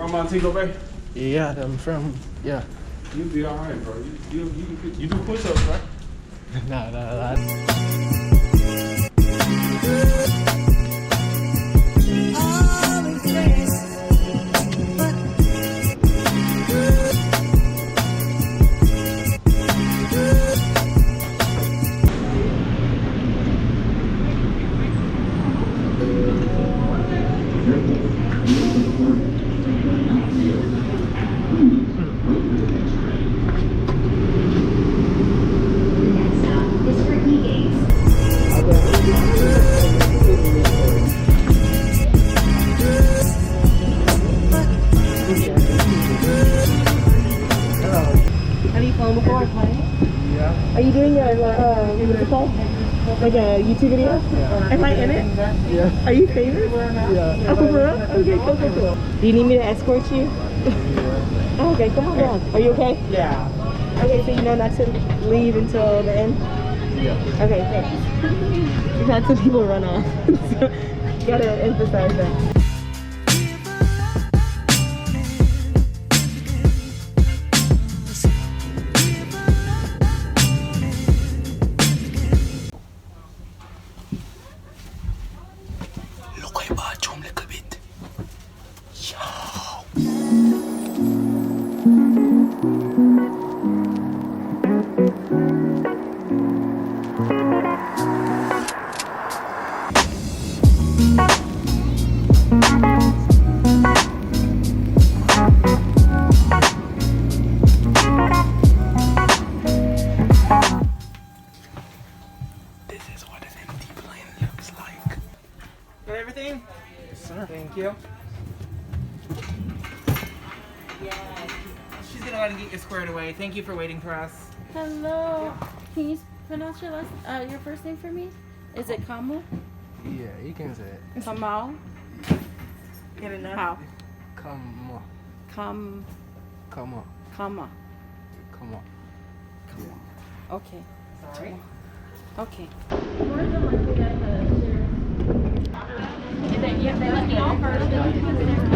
Montego Bay? Yeah, I'm from, yeah. You'll be alright, bro. You do push-ups, right? Nah. Have you flown before? Yeah. Are you doing a what's it called? Like a YouTube video? Yeah. Am I in it? Yeah. Are you famous? Yeah. Oh, for real? Okay, cool. Do you need me to escort you? Yeah. Oh, okay, come on down. Are you okay? Yeah. Okay, so you know not to leave until the end? Yeah. Okay, thanks. We've had some people run off, so gotta emphasize that. Everything? Yes, sir. Thank you. Yeah. She's gonna go ahead and get you squared away. Thank you for waiting for us. Hello. Can you pronounce your your first name for me? Is it Kamau? Yeah, you can say it. Kamau? Get enough? How? Come on. Kama. Come on. Okay. Sorry. Okay. They let me off first.